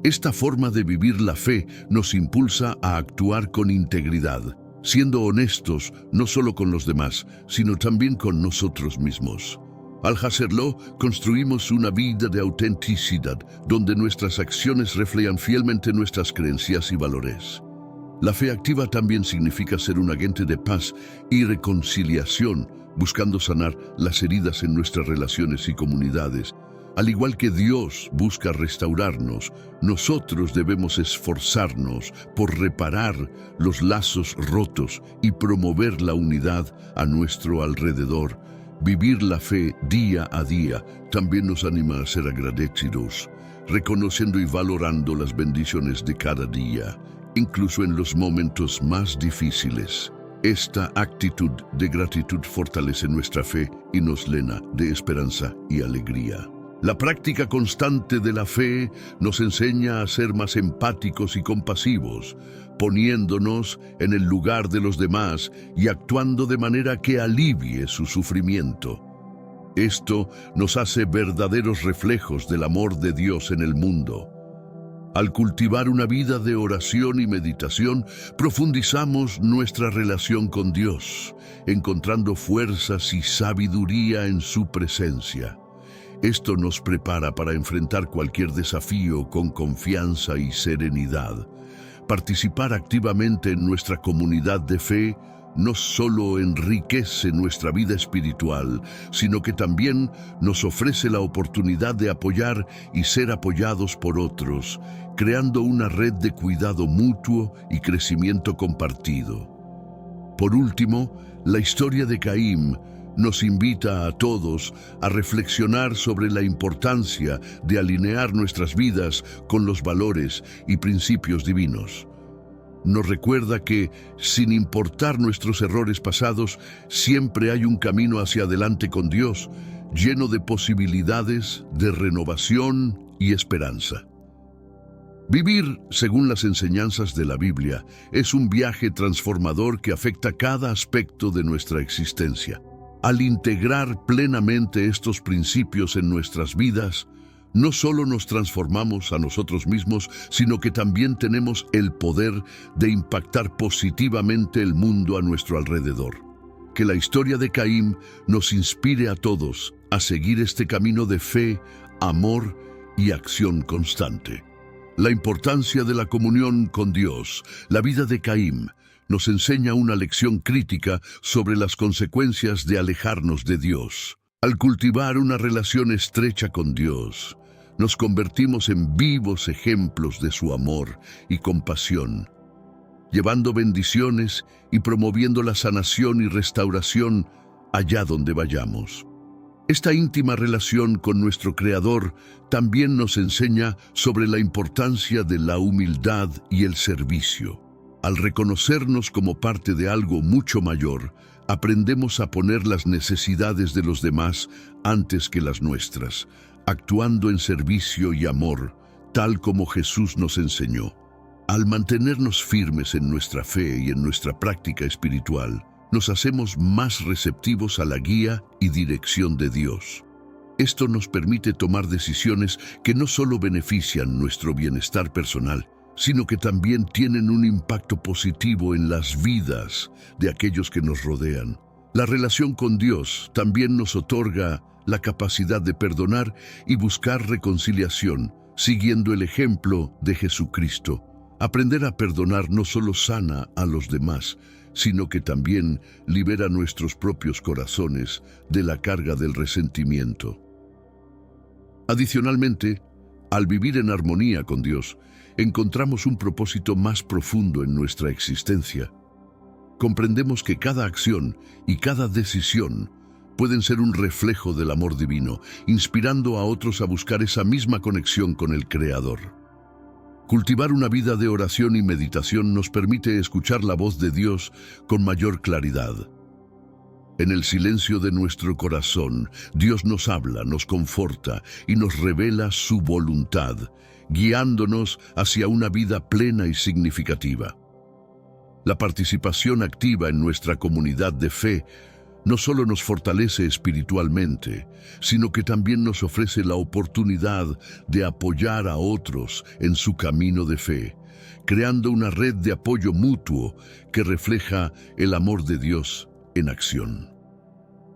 Esta forma de vivir la fe nos impulsa a actuar con integridad, siendo honestos no solo con los demás, sino también con nosotros mismos. Al hacerlo, construimos una vida de autenticidad, donde nuestras acciones reflejan fielmente nuestras creencias y valores. La fe activa también significa ser un agente de paz y reconciliación, buscando sanar las heridas en nuestras relaciones y comunidades. Al igual que Dios busca restaurarnos, nosotros debemos esforzarnos por reparar los lazos rotos y promover la unidad a nuestro alrededor. Vivir la fe día a día también nos anima a ser agradecidos, reconociendo y valorando las bendiciones de cada día, incluso en los momentos más difíciles. Esta actitud de gratitud fortalece nuestra fe y nos llena de esperanza y alegría. La práctica constante de la fe nos enseña a ser más empáticos y compasivos, poniéndonos en el lugar de los demás y actuando de manera que alivie su sufrimiento. Esto nos hace verdaderos reflejos del amor de Dios en el mundo. Al cultivar una vida de oración y meditación, profundizamos nuestra relación con Dios, encontrando fuerzas y sabiduría en su presencia. Esto nos prepara para enfrentar cualquier desafío con confianza y serenidad. Participar activamente en nuestra comunidad de fe no solo enriquece nuestra vida espiritual, sino que también nos ofrece la oportunidad de apoyar y ser apoyados por otros, creando una red de cuidado mutuo y crecimiento compartido. Por último, la historia de Caín nos invita a todos a reflexionar sobre la importancia de alinear nuestras vidas con los valores y principios divinos. Nos recuerda que, sin importar nuestros errores pasados, siempre hay un camino hacia adelante con Dios, lleno de posibilidades, de renovación y esperanza. Vivir según las enseñanzas de la Biblia es un viaje transformador que afecta cada aspecto de nuestra existencia. Al integrar plenamente estos principios en nuestras vidas, no solo nos transformamos a nosotros mismos, sino que también tenemos el poder de impactar positivamente el mundo a nuestro alrededor. Que la historia de Caín nos inspire a todos a seguir este camino de fe, amor y acción constante. La importancia de la comunión con Dios, la vida de Caín, nos enseña una lección crítica sobre las consecuencias de alejarnos de Dios. Al cultivar una relación estrecha con Dios, nos convertimos en vivos ejemplos de su amor y compasión, llevando bendiciones y promoviendo la sanación y restauración allá donde vayamos. Esta íntima relación con nuestro Creador también nos enseña sobre la importancia de la humildad y el servicio. Al reconocernos como parte de algo mucho mayor, aprendemos a poner las necesidades de los demás antes que las nuestras, actuando en servicio y amor, tal como Jesús nos enseñó. Al mantenernos firmes en nuestra fe y en nuestra práctica espiritual, nos hacemos más receptivos a la guía y dirección de Dios. Esto nos permite tomar decisiones que no solo benefician nuestro bienestar personal, sino que también tienen un impacto positivo en las vidas de aquellos que nos rodean. La relación con Dios también nos otorga la capacidad de perdonar y buscar reconciliación, siguiendo el ejemplo de Jesucristo. Aprender a perdonar no solo sana a los demás, sino que también libera nuestros propios corazones de la carga del resentimiento. Adicionalmente, al vivir en armonía con Dios, encontramos un propósito más profundo en nuestra existencia. Comprendemos que cada acción y cada decisión pueden ser un reflejo del amor divino, inspirando a otros a buscar esa misma conexión con el Creador. Cultivar una vida de oración y meditación nos permite escuchar la voz de Dios con mayor claridad. En el silencio de nuestro corazón, Dios nos habla, nos conforta y nos revela su voluntad, guiándonos hacia una vida plena y significativa. La participación activa en nuestra comunidad de fe no solo nos fortalece espiritualmente, sino que también nos ofrece la oportunidad de apoyar a otros en su camino de fe, creando una red de apoyo mutuo que refleja el amor de Dios en acción.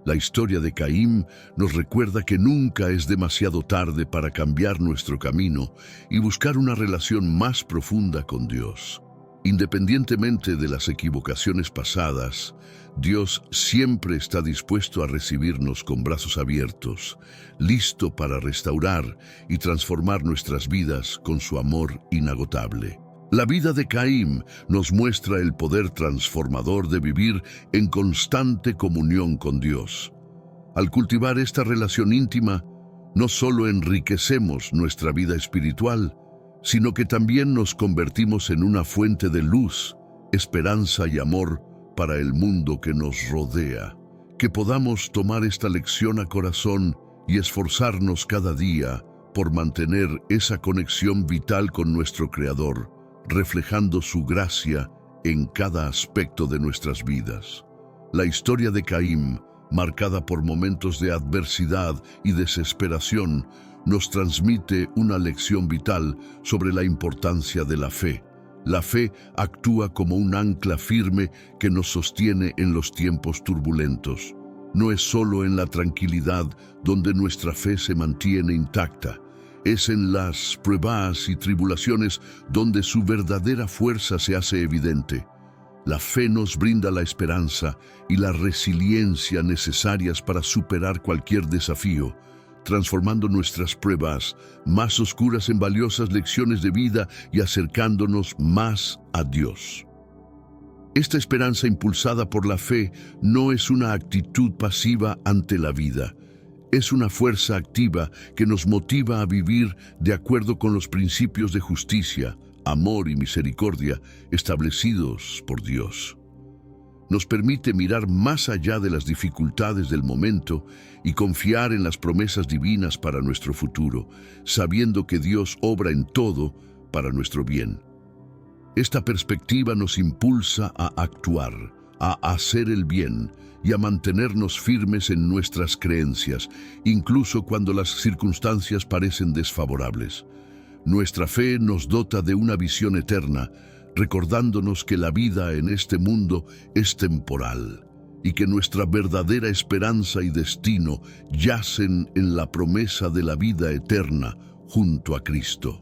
La historia de Caín nos recuerda que nunca es demasiado tarde para cambiar nuestro camino y buscar una relación más profunda con Dios. Independientemente de las equivocaciones pasadas, Dios siempre está dispuesto a recibirnos con brazos abiertos, listo para restaurar y transformar nuestras vidas con su amor inagotable. La vida de Caín nos muestra el poder transformador de vivir en constante comunión con Dios. Al cultivar esta relación íntima, no solo enriquecemos nuestra vida espiritual, sino que también nos convertimos en una fuente de luz, esperanza y amor para el mundo que nos rodea. Que podamos tomar esta lección a corazón y esforzarnos cada día por mantener esa conexión vital con nuestro Creador, reflejando su gracia en cada aspecto de nuestras vidas. La historia de Caín, marcada por momentos de adversidad y desesperación, nos transmite una lección vital sobre la importancia de la fe. La fe actúa como un ancla firme que nos sostiene en los tiempos turbulentos. No es solo en la tranquilidad donde nuestra fe se mantiene intacta. Es en las pruebas y tribulaciones donde su verdadera fuerza se hace evidente. La fe nos brinda la esperanza y la resiliencia necesarias para superar cualquier desafío, transformando nuestras pruebas más oscuras en valiosas lecciones de vida y acercándonos más a Dios. Esta esperanza impulsada por la fe no es una actitud pasiva ante la vida. Es una fuerza activa que nos motiva a vivir de acuerdo con los principios de justicia, amor y misericordia establecidos por Dios. Nos permite mirar más allá de las dificultades del momento y confiar en las promesas divinas para nuestro futuro, sabiendo que Dios obra en todo para nuestro bien. Esta perspectiva nos impulsa a actuar, a hacer el bien y a mantenernos firmes en nuestras creencias, incluso cuando las circunstancias parecen desfavorables. Nuestra fe nos dota de una visión eterna, recordándonos que la vida en este mundo es temporal y que nuestra verdadera esperanza y destino yacen en la promesa de la vida eterna junto a Cristo.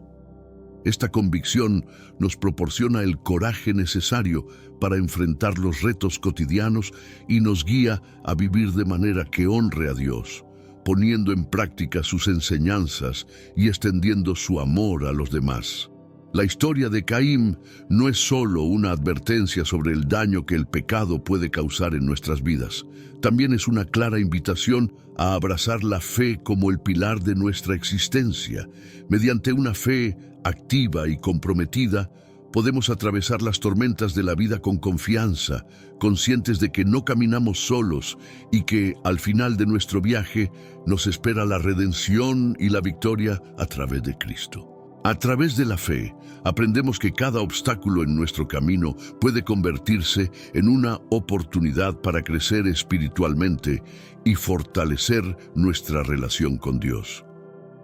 Esta convicción nos proporciona el coraje necesario para enfrentar los retos cotidianos y nos guía a vivir de manera que honre a Dios, poniendo en práctica sus enseñanzas y extendiendo su amor a los demás. La historia de Caín no es solo una advertencia sobre el daño que el pecado puede causar en nuestras vidas. También es una clara invitación a abrazar la fe como el pilar de nuestra existencia. Mediante una fe activa y comprometida, podemos atravesar las tormentas de la vida con confianza, conscientes de que no caminamos solos y que, al final de nuestro viaje, nos espera la redención y la victoria a través de Cristo. A través de la fe, aprendemos que cada obstáculo en nuestro camino puede convertirse en una oportunidad para crecer espiritualmente y fortalecer nuestra relación con Dios.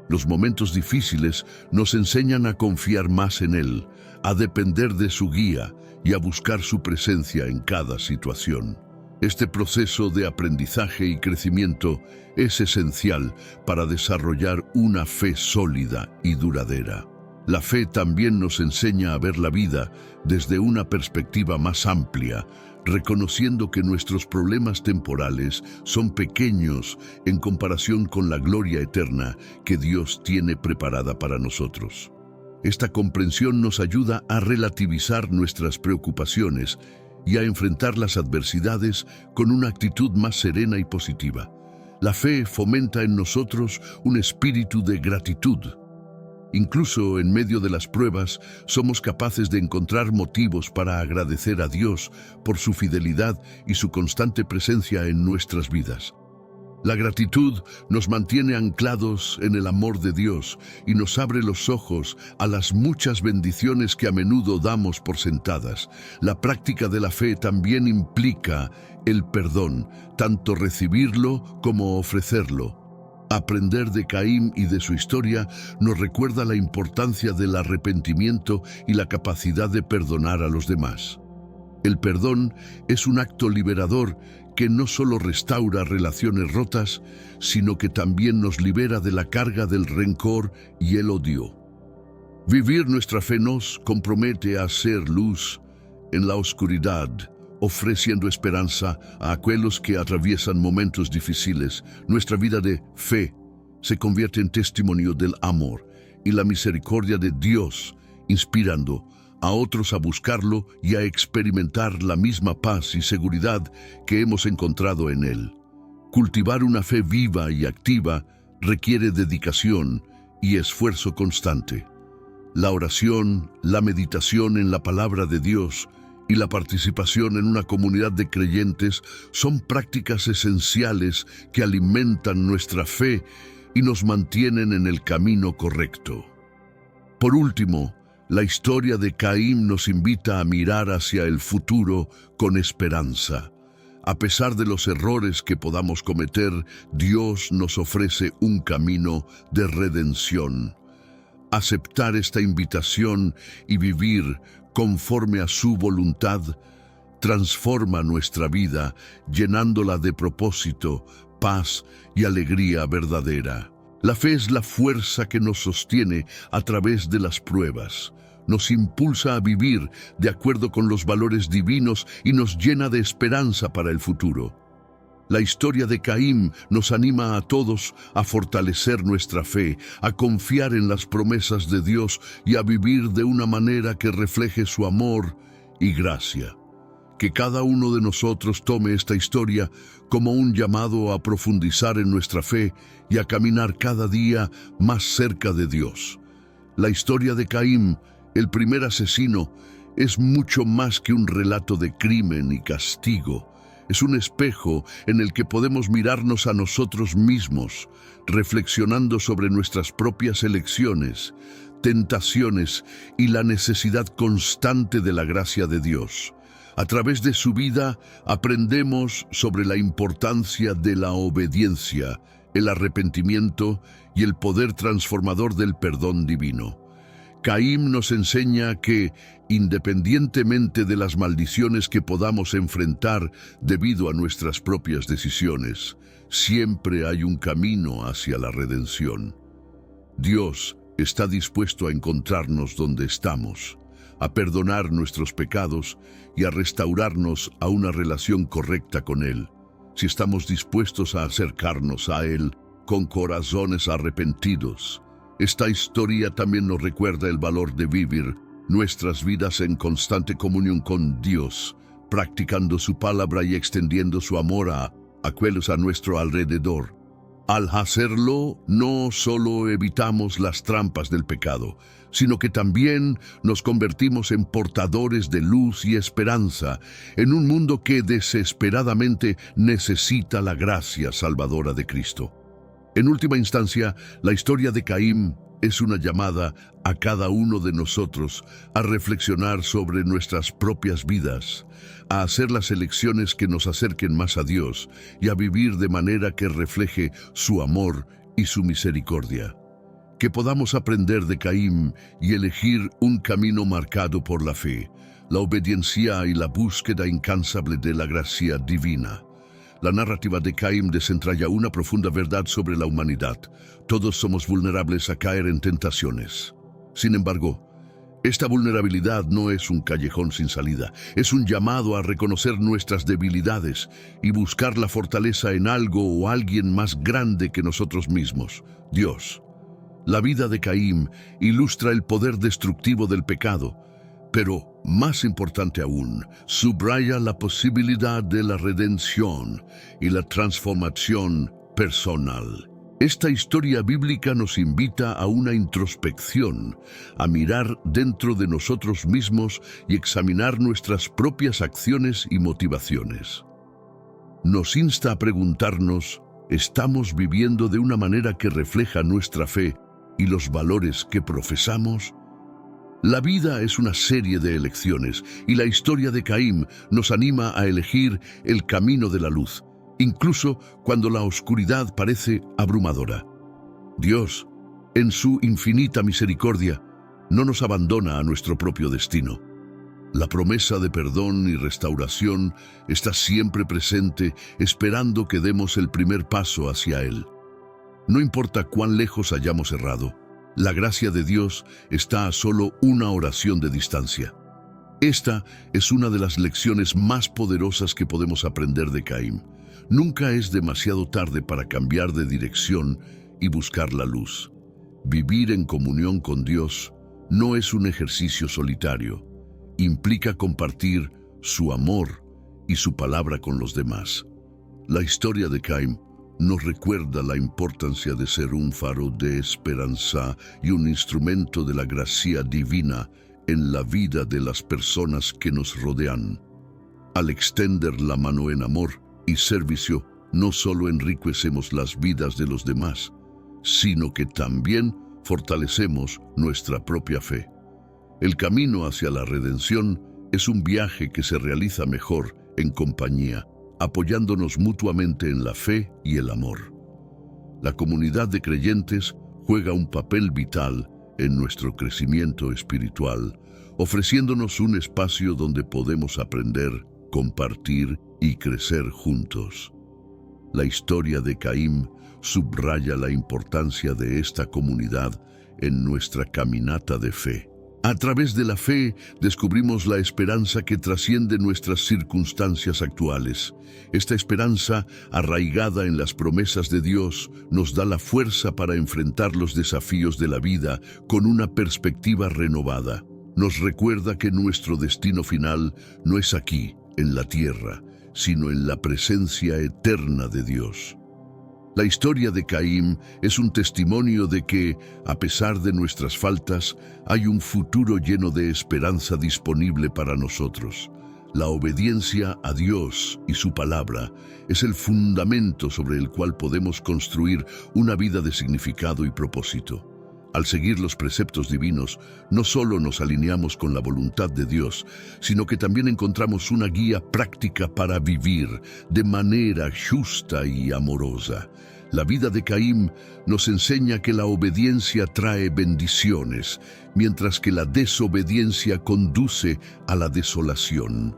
Los momentos difíciles nos enseñan a confiar más en Él, a depender de su guía y a buscar su presencia en cada situación. Este proceso de aprendizaje y crecimiento es esencial para desarrollar una fe sólida y duradera. La fe también nos enseña a ver la vida desde una perspectiva más amplia, reconociendo que nuestros problemas temporales son pequeños en comparación con la gloria eterna que Dios tiene preparada para nosotros. Esta comprensión nos ayuda a relativizar nuestras preocupaciones y a enfrentar las adversidades con una actitud más serena y positiva. La fe fomenta en nosotros un espíritu de gratitud. Incluso en medio de las pruebas, somos capaces de encontrar motivos para agradecer a Dios por su fidelidad y su constante presencia en nuestras vidas. La gratitud nos mantiene anclados en el amor de Dios y nos abre los ojos a las muchas bendiciones que a menudo damos por sentadas. La práctica de la fe también implica el perdón, tanto recibirlo como ofrecerlo. Aprender de Caín y de su historia nos recuerda la importancia del arrepentimiento y la capacidad de perdonar a los demás. El perdón es un acto liberador que no solo restaura relaciones rotas, sino que también nos libera de la carga del rencor y el odio. Vivir nuestra fe nos compromete a ser luz en la oscuridad, ofreciendo esperanza a aquellos que atraviesan momentos difíciles. Nuestra vida de fe se convierte en testimonio del amor y la misericordia de Dios, inspirando a otros a buscarlo y a experimentar la misma paz y seguridad que hemos encontrado en Él. Cultivar una fe viva y activa requiere dedicación y esfuerzo constante. La oración, la meditación en la palabra de Dios y la participación en una comunidad de creyentes son prácticas esenciales que alimentan nuestra fe y nos mantienen en el camino correcto. Por último, la historia de Caín nos invita a mirar hacia el futuro con esperanza. A pesar de los errores que podamos cometer, Dios nos ofrece un camino de redención. Aceptar esta invitación y vivir conforme a su voluntad transforma nuestra vida, llenándola de propósito, paz y alegría verdadera. La fe es la fuerza que nos sostiene a través de las pruebas. Nos impulsa a vivir de acuerdo con los valores divinos y nos llena de esperanza para el futuro. La historia de Caín nos anima a todos a fortalecer nuestra fe, a confiar en las promesas de Dios y a vivir de una manera que refleje su amor y gracia. Que cada uno de nosotros tome esta historia como un llamado a profundizar en nuestra fe y a caminar cada día más cerca de Dios. La historia de Caín, el primer asesino, es mucho más que un relato de crimen y castigo. Es un espejo en el que podemos mirarnos a nosotros mismos, reflexionando sobre nuestras propias elecciones, tentaciones y la necesidad constante de la gracia de Dios. A través de su vida aprendemos sobre la importancia de la obediencia, el arrepentimiento y el poder transformador del perdón divino. Caín nos enseña que, independientemente de las maldiciones que podamos enfrentar debido a nuestras propias decisiones, siempre hay un camino hacia la redención. Dios está dispuesto a encontrarnos donde estamos, a perdonar nuestros pecados y a restaurarnos a una relación correcta con Él, si estamos dispuestos a acercarnos a Él con corazones arrepentidos. Esta historia también nos recuerda el valor de vivir nuestras vidas en constante comunión con Dios, practicando su palabra y extendiendo su amor a aquellos a nuestro alrededor. Al hacerlo, no solo evitamos las trampas del pecado, sino que también nos convertimos en portadores de luz y esperanza en un mundo que desesperadamente necesita la gracia salvadora de Cristo. En última instancia, la historia de Caín es una llamada a cada uno de nosotros a reflexionar sobre nuestras propias vidas, a hacer las elecciones que nos acerquen más a Dios y a vivir de manera que refleje su amor y su misericordia. que podamos aprender de Caín y elegir un camino marcado por la fe, la obediencia y la búsqueda incansable de la gracia divina. La narrativa de Caín desentraña una profunda verdad sobre la humanidad. Todos somos vulnerables a caer en tentaciones. Sin embargo, esta vulnerabilidad no es un callejón sin salida, es un llamado a reconocer nuestras debilidades y buscar la fortaleza en algo o alguien más grande que nosotros mismos, Dios. La vida de Caín ilustra el poder destructivo del pecado, pero, más importante aún, subraya la posibilidad de la redención y la transformación personal. Esta historia bíblica nos invita a una introspección, a mirar dentro de nosotros mismos y examinar nuestras propias acciones y motivaciones. Nos insta a preguntarnos, ¿estamos viviendo de una manera que refleja nuestra fe y los valores que profesamos? La vida es una serie de elecciones y la historia de Caín nos anima a elegir el camino de la luz, incluso cuando la oscuridad parece abrumadora. Dios, en su infinita misericordia, no nos abandona a nuestro propio destino. La promesa de perdón y restauración está siempre presente, esperando que demos el primer paso hacia Él. No importa cuán lejos hayamos errado, la gracia de Dios está a solo una oración de distancia. Esta es una de las lecciones más poderosas que podemos aprender de Caín. Nunca es demasiado tarde para cambiar de dirección y buscar la luz. Vivir en comunión con Dios no es un ejercicio solitario. Implica compartir su amor y su palabra con los demás. La historia de Caín nos recuerda la importancia de ser un faro de esperanza y un instrumento de la gracia divina en la vida de las personas que nos rodean. Al extender la mano en amor y servicio, no solo enriquecemos las vidas de los demás, sino que también fortalecemos nuestra propia fe. El camino hacia la redención es un viaje que se realiza mejor en compañía, apoyándonos mutuamente en la fe y el amor. La comunidad de creyentes juega un papel vital en nuestro crecimiento espiritual, ofreciéndonos un espacio donde podemos aprender, compartir y crecer juntos. La historia de Caín subraya la importancia de esta comunidad en nuestra caminata de fe. A través de la fe descubrimos la esperanza que trasciende nuestras circunstancias actuales. Esta esperanza, arraigada en las promesas de Dios, nos da la fuerza para enfrentar los desafíos de la vida con una perspectiva renovada. Nos recuerda que nuestro destino final no es aquí, en la tierra, sino en la presencia eterna de Dios. La historia de Caín es un testimonio de que, a pesar de nuestras faltas, hay un futuro lleno de esperanza disponible para nosotros. La obediencia a Dios y su palabra es el fundamento sobre el cual podemos construir una vida de significado y propósito. Al seguir los preceptos divinos, no solo nos alineamos con la voluntad de Dios, sino que también encontramos una guía práctica para vivir de manera justa y amorosa. La vida de Caín nos enseña que la obediencia trae bendiciones, mientras que la desobediencia conduce a la desolación.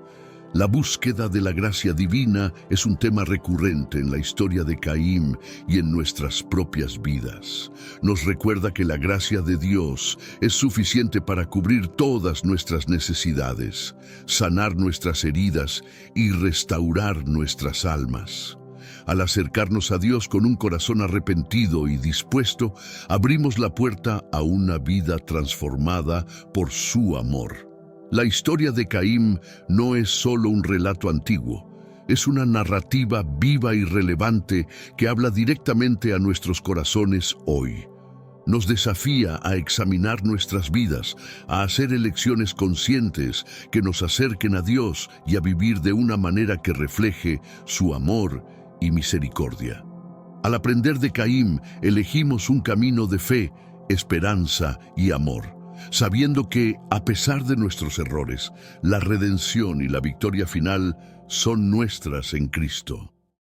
La búsqueda de la gracia divina es un tema recurrente en la historia de Caín y en nuestras propias vidas. Nos recuerda que la gracia de Dios es suficiente para cubrir todas nuestras necesidades, sanar nuestras heridas y restaurar nuestras almas. Al acercarnos a Dios con un corazón arrepentido y dispuesto, abrimos la puerta a una vida transformada por su amor. La historia de Caín no es solo un relato antiguo, es una narrativa viva y relevante que habla directamente a nuestros corazones hoy. Nos desafía a examinar nuestras vidas, a hacer elecciones conscientes que nos acerquen a Dios y a vivir de una manera que refleje su amor y misericordia. Al aprender de Caín, elegimos un camino de fe, esperanza y amor, sabiendo que, a pesar de nuestros errores, la redención y la victoria final son nuestras en Cristo.